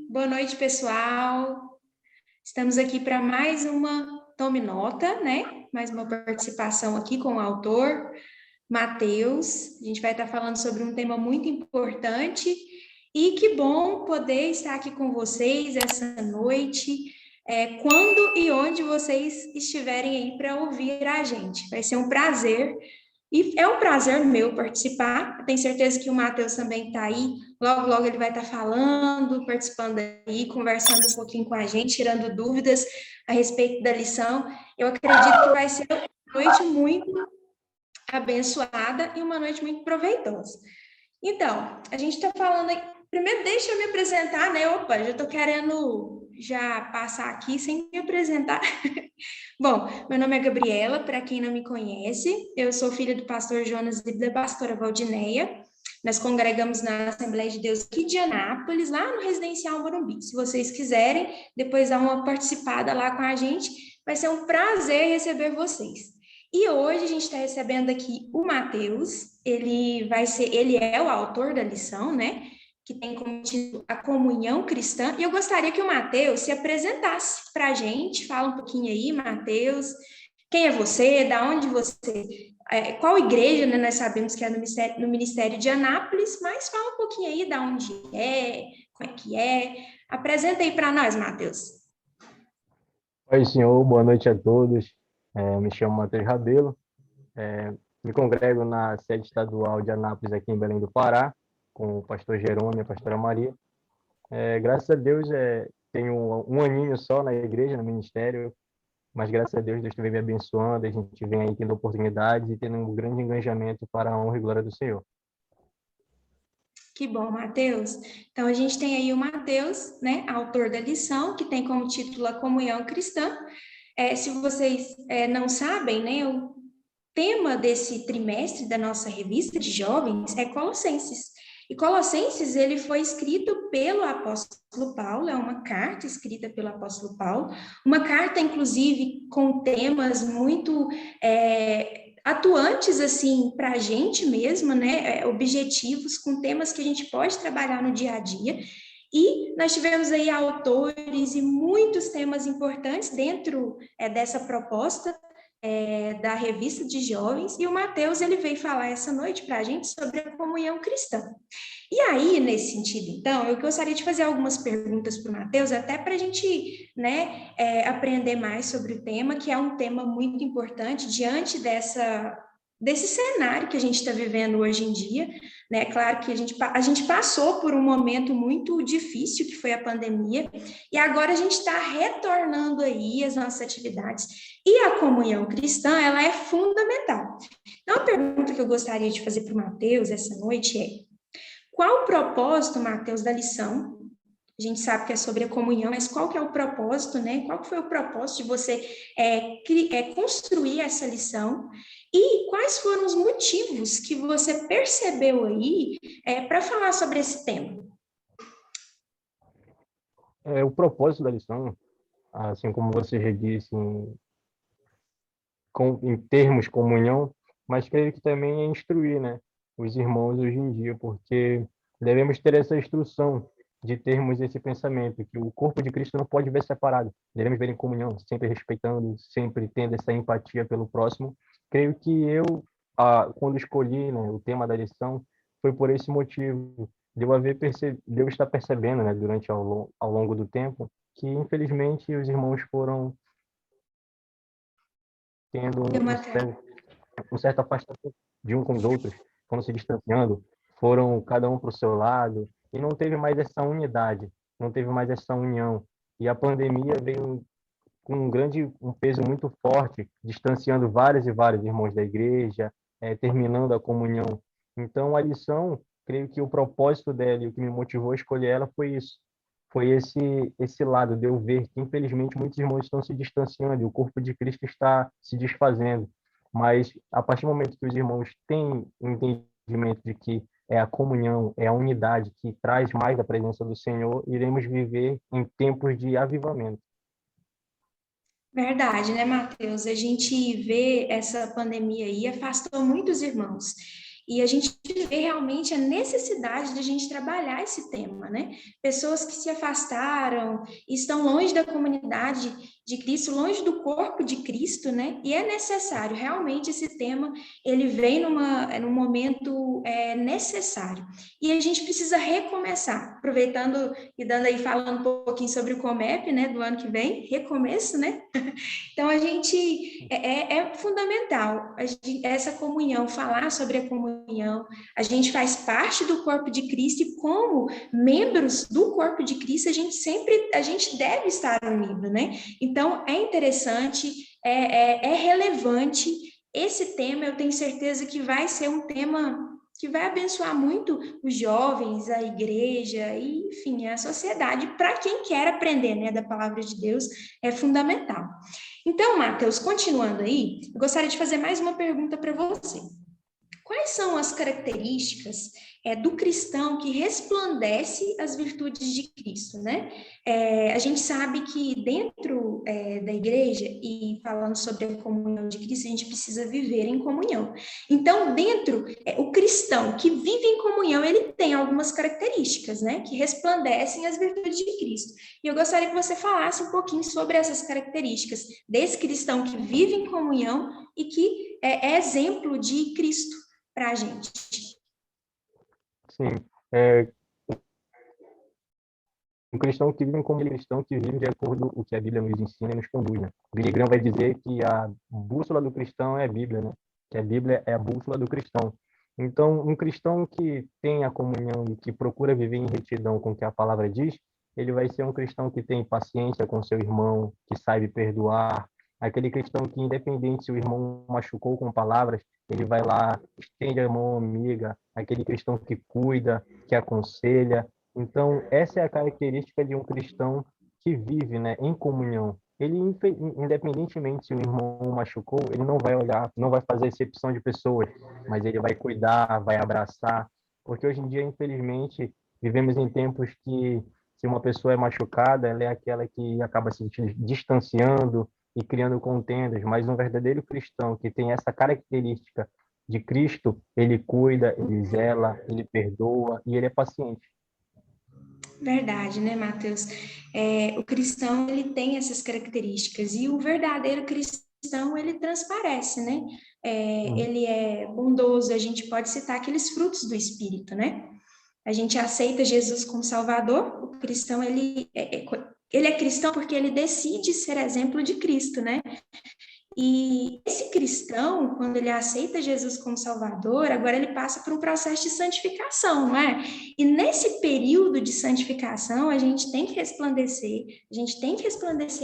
Boa noite, pessoal. Estamos aqui para mais uma Tome Nota, né? Mais uma participação aqui com o autor, Mateus. A gente vai estar falando sobre um tema muito importante e que bom poder estar aqui com vocês essa noite, quando e onde vocês estiverem aí para ouvir a gente. Vai ser um prazer. E é um prazer meu participar. Tenho certeza que o Matheus também está aí. Logo, logo ele vai estar falando, participando aí, conversando um pouquinho com a gente, tirando dúvidas a respeito da lição. Eu acredito que vai ser uma noite muito abençoada e uma noite muito proveitosa. Então, a gente está falando aí. Primeiro, deixa eu me apresentar, né? Opa, já estou querendo já passar aqui sem me apresentar. Bom, meu nome é Gabriela, para quem não me conhece, eu sou filha do pastor Jonas e da pastora Valdineia. Nós congregamos na Assembleia de Deus aqui de Anápolis, lá no Residencial Morumbi. Se vocês quiserem, depois dar uma participada lá com a gente, vai ser um prazer receber vocês. E hoje a gente está recebendo aqui o Mateus, ele é o autor da lição, né? Que tem como título A Comunhão Cristã, e eu gostaria que o Mateus se apresentasse para a gente, fala um pouquinho aí, Mateus, quem é você, da onde você, qual igreja, né, nós sabemos que é no Ministério de Anápolis, mas fala um pouquinho aí da onde é, como é que é, apresenta aí para nós, Mateus. Oi, senhor, boa noite a todos. Me chamo Matheus Rabelo, me congrego na sede estadual de Anápolis, aqui em Belém do Pará, com o pastor Jerônimo e a pastora Maria. Graças a Deus, tenho um aninho só na igreja, no ministério, mas graças a Deus, Deus vem me abençoando, a gente vem aí tendo oportunidades e tendo um grande engajamento para a honra e glória do Senhor. Que bom, Mateus. Então, a gente tem aí o Mateus, né, autor da lição, que tem como título A Comunhão Cristã. Se vocês não sabem, né, o tema desse trimestre da nossa revista de jovens é Colossenses. E Colossenses, ele foi escrito pelo apóstolo Paulo, é uma carta escrita pelo apóstolo Paulo, uma carta, inclusive, com temas muito atuantes, assim, para a gente mesmo, né, objetivos, com temas que a gente pode trabalhar no dia a dia. E nós tivemos aí autores e muitos temas importantes dentro dessa proposta, da revista de jovens, e o Mateus ele veio falar essa noite para a gente sobre a comunhão cristã. E aí, nesse sentido, então, eu gostaria de fazer algumas perguntas para o Mateus, até para a gente, né, aprender mais sobre o tema, que é um tema muito importante diante desse cenário que a gente está vivendo hoje em dia, né? Claro que a gente passou por um momento muito difícil, que foi a pandemia, e agora a gente está retornando aí às nossas atividades. E a comunhão cristã, ela é fundamental. Então, a pergunta que eu gostaria de fazer para o Mateus essa noite é: qual o propósito, Mateus, da lição? A gente sabe que é sobre a comunhão, mas qual que é o propósito, né? Qual que foi o propósito de você construir essa lição? E quais foram os motivos que você percebeu aí para falar sobre esse tema? O propósito da lição, assim como você já disse, em termos comunhão, mas creio que também é instruir, né, os irmãos hoje em dia, porque devemos ter essa instrução de termos esse pensamento, que o corpo de Cristo não pode ver separado, devemos ver em comunhão, sempre respeitando, sempre tendo essa empatia pelo próximo. Creio que eu, quando escolhi, né, o tema da lição, foi por esse motivo, de eu estar percebendo, né, durante ao longo do tempo, que infelizmente os irmãos foram tendo um certo afastamento de um com os outros, foram se distanciando, foram cada um para o seu lado, e não teve mais essa unidade, não teve mais essa união. E a pandemia veio com um peso muito forte, distanciando vários e vários irmãos da igreja, terminando a comunhão. Então, a lição, creio que o propósito dela e o que me motivou a escolher ela foi isso. Foi esse lado de eu ver que, infelizmente, muitos irmãos estão se distanciando e o corpo de Cristo está se desfazendo. Mas, a partir do momento que os irmãos têm o entendimento de que é a comunhão, é a unidade que traz mais a presença do Senhor, iremos viver em tempos de avivamento. Verdade, né, Mateus? A gente vê essa pandemia aí afastou muitos irmãos. E a gente vê realmente a necessidade de a gente trabalhar esse tema, né? Pessoas que se afastaram, estão longe da comunidade de Cristo, longe do corpo de Cristo, né? E é necessário, realmente esse tema, ele vem num momento necessário. E a gente precisa recomeçar, aproveitando e dando aí, falando um pouquinho sobre o Comep, né, do ano que vem, recomeço, né? Então, a gente, é fundamental essa comunhão, falar sobre a comunhão, a gente faz parte do corpo de Cristo e como membros do corpo de Cristo, a gente deve estar unido, né? Então, é interessante, é relevante, esse tema eu tenho certeza que vai ser um tema que vai abençoar muito os jovens, a igreja e, enfim, a sociedade, para quem quer aprender, né, da palavra de Deus, é fundamental. Então, Matheus, continuando aí, eu gostaria de fazer mais uma pergunta para você. Quais são as características do cristão que resplandece as virtudes de Cristo, né? A gente sabe que dentro da igreja, e falando sobre a comunhão de Cristo, a gente precisa viver em comunhão. Então, o cristão que vive em comunhão, ele tem algumas características, né? Que resplandecem as virtudes de Cristo. E eu gostaria que você falasse um pouquinho sobre essas características desse cristão que vive em comunhão e que é exemplo de Cristo para a gente. Sim. Um cristão que vive como cristão que vive de acordo com o que a Bíblia nos ensina e nos conduz, né? O Billy Graham vai dizer que a bússola do cristão é a Bíblia, né? Que a Bíblia é a bússola do cristão. Então, um cristão que tem a comunhão e que procura viver em retidão com o que a palavra diz, ele vai ser um cristão que tem paciência com seu irmão, que sabe perdoar, aquele cristão que, independente se o irmão machucou com palavras, ele vai lá, estende a mão amiga, aquele cristão que cuida, que aconselha. Então, essa é a característica de um cristão que vive, né, em comunhão. Ele, independentemente se o irmão machucou, ele não vai olhar, não vai fazer exceção de pessoas, mas ele vai cuidar, vai abraçar, porque hoje em dia, infelizmente, vivemos em tempos que, se uma pessoa é machucada, ela é aquela que acaba se distanciando e criando contendas, mas um verdadeiro cristão que tem essa característica de Cristo, ele cuida, ele zela, ele perdoa e ele é paciente. Verdade, né, Matheus? O cristão, ele tem essas características, e o verdadeiro cristão, ele transparece, né? Ele é bondoso, a gente pode citar aqueles frutos do Espírito, né? A gente aceita Jesus como Salvador, o cristão, ele é cristão porque ele decide ser exemplo de Cristo, né? E esse cristão, quando ele aceita Jesus como Salvador, agora ele passa por um processo de santificação, não é? E nesse período de santificação, a gente tem que resplandecer,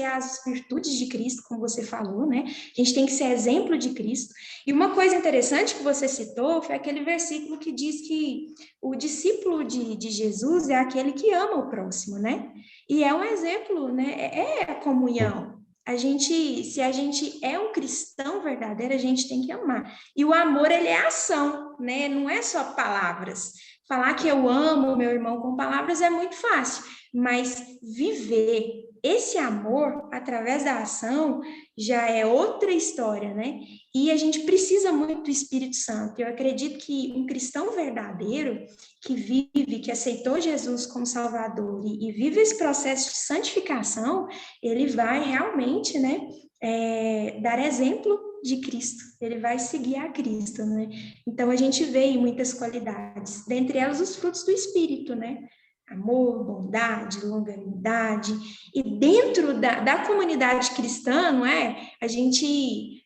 as virtudes de Cristo, como você falou, né? A gente tem que ser exemplo de Cristo. E uma coisa interessante que você citou foi aquele versículo que diz que o discípulo de Jesus é aquele que ama o próximo, né? E é um exemplo, né? É a comunhão. Se a gente é um cristão verdadeiro, a gente tem que amar. E o amor, ele é ação, né? Não é só palavras. Falar que eu amo o meu irmão com palavras é muito fácil, mas viver esse amor através da ação já é outra história, né? E a gente precisa muito do Espírito Santo. Eu acredito que um cristão verdadeiro que vive, que aceitou Jesus como Salvador e vive esse processo de santificação, ele vai realmente, né, dar exemplo de Cristo, ele vai seguir a Cristo, né? Então a gente vê aí muitas qualidades, dentre elas os frutos do Espírito, né? Amor, bondade, longanimidade, e dentro da comunidade cristã, não é? A gente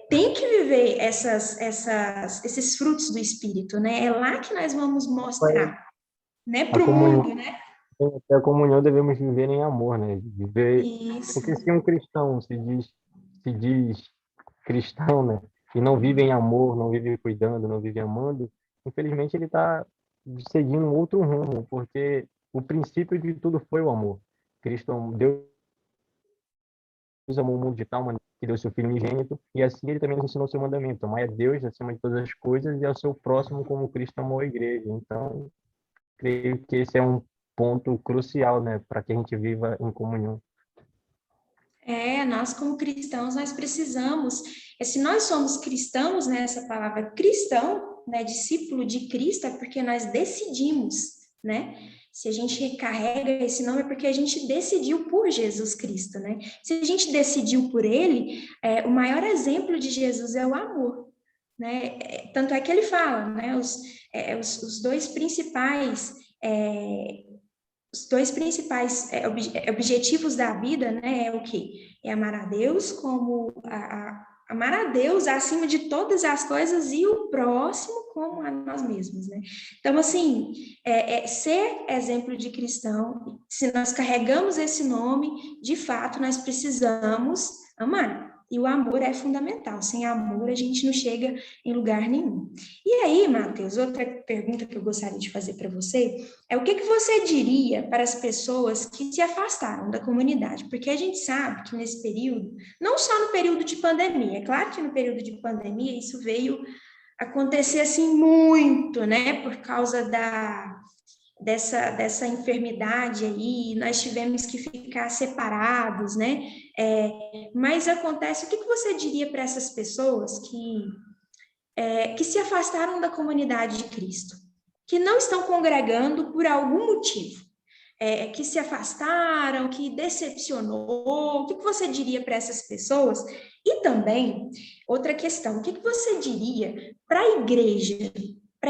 tem que viver esses frutos do Espírito, né? É lá que nós vamos mostrar, né, A para o comunhão, mundo, né? a comunhão devemos viver em amor, né? Viver, Isso, porque se um cristão se diz cristão, né? E não vive em amor, não vive cuidando, não vive amando, infelizmente ele está seguindo um outro rumo, porque o princípio de tudo foi o amor. Deus amou o mundo de tal maneira que deu seu Filho unigênito, e assim ele também nos ensinou seu mandamento: amar a Deus acima de todas as coisas e ao seu próximo como Cristo amou a igreja. Então, creio que esse é um ponto crucial, né, para que a gente viva em comunhão. Nós como cristãos, nós precisamos, se nós somos cristãos, né, essa palavra cristão, né, discípulo de Cristo, é porque nós decidimos, né? Se a gente carrega esse nome é porque a gente decidiu por Jesus Cristo, né? Se a gente decidiu por ele, o maior exemplo de Jesus é o amor, né? Tanto é que ele fala, né? Os dois principais objetivos da vida, né, é o quê? É amar a Deus amar a Deus acima de todas as coisas e o próximo como a nós mesmos, né? Então, assim, ser exemplo de cristão, se nós carregamos esse nome, de fato, nós precisamos amar. E o amor é fundamental. Sem amor, a gente não chega em lugar nenhum. E aí, Matheus, outra pergunta que eu gostaria de fazer para você o que você diria para as pessoas que se afastaram da comunidade? Porque a gente sabe que nesse período, não só no período de pandemia, é claro que no período de pandemia isso veio acontecer assim muito, né? Por causa dessa enfermidade aí, nós tivemos que ficar separados, né? Mas acontece, o que você diria para essas pessoas que se afastaram da comunidade de Cristo, que não estão congregando por algum motivo, que se afastaram, que decepcionou, o que você diria para essas pessoas? E também, outra questão, o que você diria para a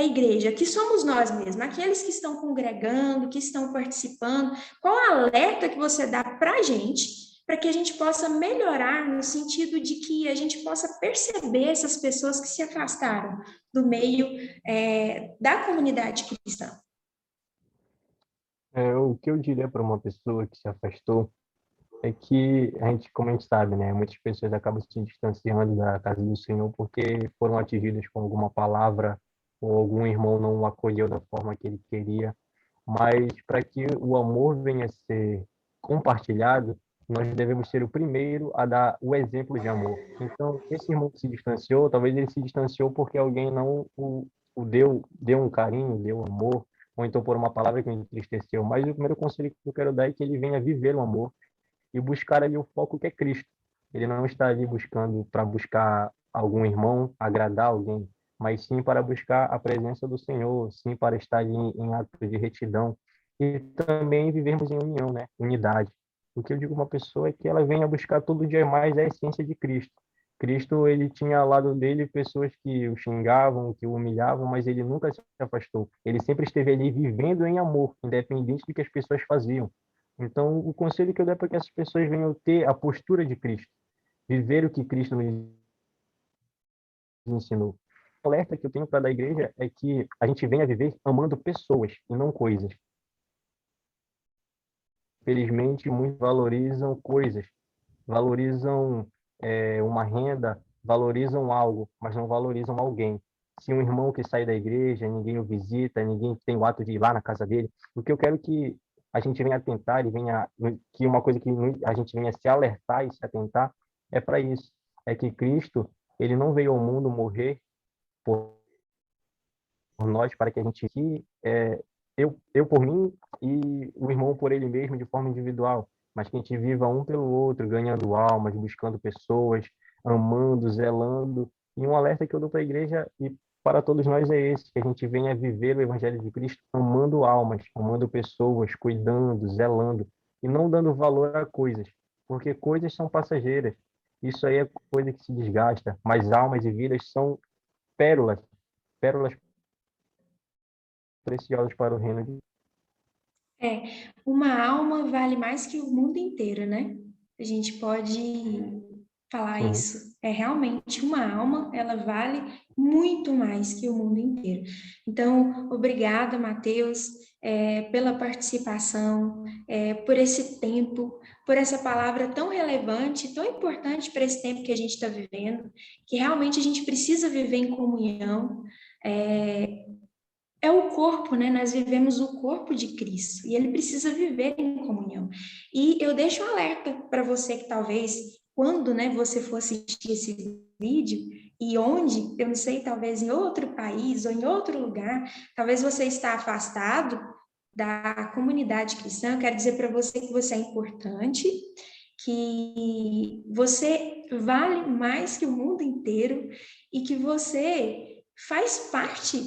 igreja, que somos nós mesmos, aqueles que estão congregando, que estão participando, qual alerta que você dá para a gente, para que a gente possa melhorar no sentido de que a gente possa perceber essas pessoas que se afastaram do meio da comunidade cristã? O que eu diria para uma pessoa que se afastou é que como a gente sabe, né, muitas pessoas acabam se distanciando da casa do Senhor porque foram atingidas com alguma palavra ou algum irmão não o acolheu da forma que ele queria. Mas para que o amor venha a ser compartilhado, nós devemos ser o primeiro a dar o exemplo de amor. Então, esse irmão que se distanciou, talvez ele se distanciou porque alguém não o deu um carinho, deu amor, ou então por uma palavra que o entristeceu. Mas o primeiro conselho que eu quero dar é que ele venha viver o amor e buscar ali o foco que é Cristo. Ele não está ali buscando para buscar algum irmão, agradar alguém, mas sim para buscar a presença do Senhor, sim para estar ali em atos de retidão e também vivermos em união, né? Unidade. O que eu digo a uma pessoa é que ela venha buscar todo dia mais a essência de Cristo. Cristo, ele tinha ao lado dele pessoas que o xingavam, que o humilhavam, mas ele nunca se afastou. Ele sempre esteve ali vivendo em amor, independente do que as pessoas faziam. Então, o conselho que eu dou é para que essas pessoas venham ter a postura de Cristo, viver o que Cristo nos ensinou. O alerta que eu tenho para dar à igreja é que a gente venha viver amando pessoas e não coisas. Felizmente, muitos valorizam coisas, valorizam uma renda, valorizam algo, mas não valorizam alguém. Se um irmão que sai da igreja, ninguém o visita, ninguém tem o ato de ir lá na casa dele, o que eu quero que a gente venha atentar e que uma coisa que a gente venha se alertar e se atentar é para isso, é que Cristo, ele não veio ao mundo morrer por nós para que a gente eu por mim e o irmão por ele mesmo de forma individual, mas que a gente viva um pelo outro, ganhando almas, buscando pessoas, amando, zelando. E um alerta que eu dou para a igreja e para todos nós é esse, que a gente venha viver o evangelho de Cristo amando almas, amando pessoas, cuidando, zelando e não dando valor a coisas, porque coisas são passageiras. Isso aí é coisa que se desgasta, mas almas e vidas são pérolas, pérolas preciosas para o reino de Uma alma vale mais que o mundo inteiro, né? A gente pode falar Sim. isso. Realmente uma alma, ela vale muito mais que o mundo inteiro. Então, obrigada, Matheus, pela participação, por esse tempo, por essa palavra tão relevante, tão importante para esse tempo que a gente está vivendo, que realmente a gente precisa viver em comunhão. É o corpo, né? Nós vivemos o corpo de Cristo e ele precisa viver em comunhão. E eu deixo um alerta para você que talvez, quando, né, você for assistir esse vídeo e onde, eu não sei, talvez em outro país ou em outro lugar, talvez você está afastado da comunidade cristã, eu quero dizer para você que você é importante, que você vale mais que o mundo inteiro e que você faz parte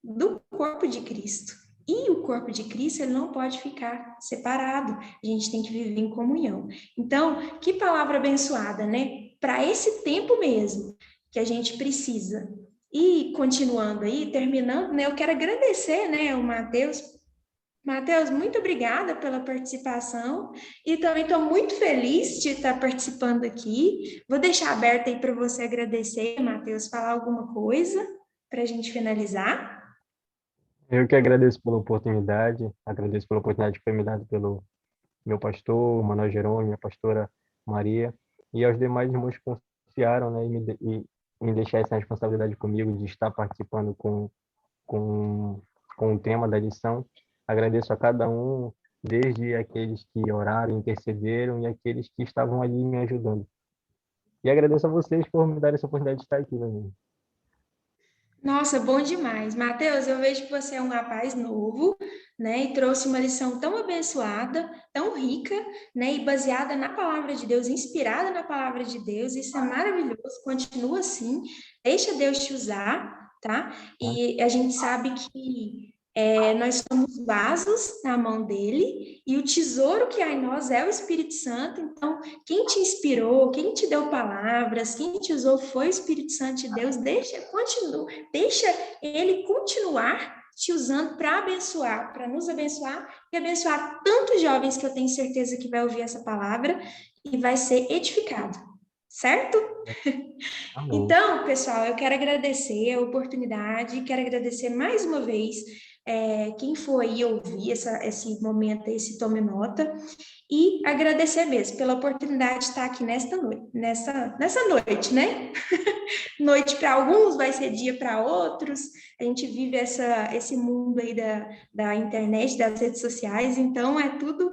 do corpo de Cristo. E o corpo de Cristo, ele não pode ficar separado. A gente tem que viver em comunhão. Então, que palavra abençoada, né? Para esse tempo mesmo que a gente precisa. E continuando aí, terminando, né? Eu quero agradecer, né, o Mateus. Mateus, muito obrigada pela participação e também estou muito feliz de estar participando aqui. Vou deixar aberto aí para você agradecer, Mateus, falar alguma coisa para a gente finalizar. Eu que agradeço pela oportunidade que foi me dada pelo meu pastor, Manuel Jerônimo, minha pastora Maria, e aos demais irmãos que confiaram, né, em deixar essa responsabilidade comigo de estar participando com, com o tema da lição. Agradeço a cada um, desde aqueles que oraram, intercederam e aqueles que estavam ali me ajudando. E agradeço a vocês por me dar essa oportunidade de estar aqui, né? Nossa, bom demais. Mateus, eu vejo que você é um rapaz novo, né, e trouxe uma lição tão abençoada, tão rica, né, e baseada na palavra de Deus, inspirada na palavra de Deus. Isso é maravilhoso, continua assim, deixa Deus te usar, tá? E a gente sabe que nós somos vasos na mão dele, e o tesouro que há em nós é o Espírito Santo. Então, quem te inspirou, quem te deu palavras, quem te usou foi o Espírito Santo de Deus. Deixa ele continuar te usando para abençoar, para nos abençoar e abençoar tantos jovens que eu tenho certeza que vai ouvir essa palavra e vai ser edificado, certo? Amém. Então, pessoal, eu quero agradecer a oportunidade, quero agradecer mais uma vez quem foi ouvir esse momento, esse Tome Nota, e agradecer mesmo pela oportunidade de estar aqui nessa noite, né? Noite para alguns, vai ser dia para outros. A gente vive esse mundo aí da internet, das redes sociais, então é tudo.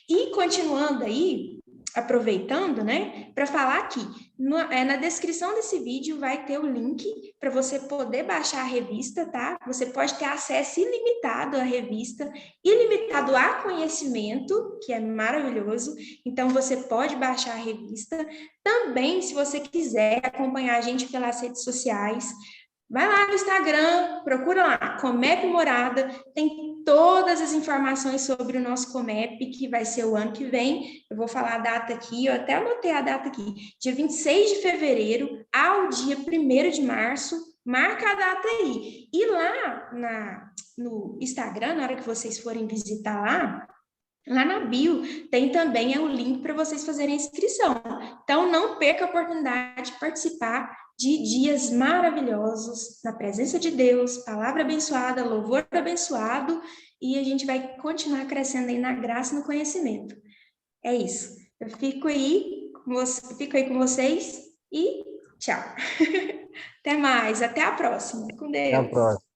E continuando aí, aproveitando, né, para falar aqui, na descrição desse vídeo vai ter o link para você poder baixar a revista, tá? Você pode ter acesso ilimitado à revista, ilimitado a conhecimento, que é maravilhoso. Então, você pode baixar a revista. Também, se você quiser acompanhar a gente pelas redes sociais, vai lá no Instagram, procura lá, Comep Morada, tem todas as informações sobre o nosso Comep, que vai ser o ano que vem. Eu vou falar a data aqui, eu até anotei a data aqui, dia 26 de fevereiro ao dia 1º de março, marca a data aí. E lá no Instagram, na hora que vocês forem visitar lá na bio tem também o link para vocês fazerem a inscrição. Então, não perca a oportunidade de participar de dias maravilhosos na presença de Deus, palavra abençoada, louvor abençoado, e a gente vai continuar crescendo aí na graça e no conhecimento. É isso. Eu fico aí com vocês e tchau. Até mais, até a próxima. Com Até a Deus. próxima.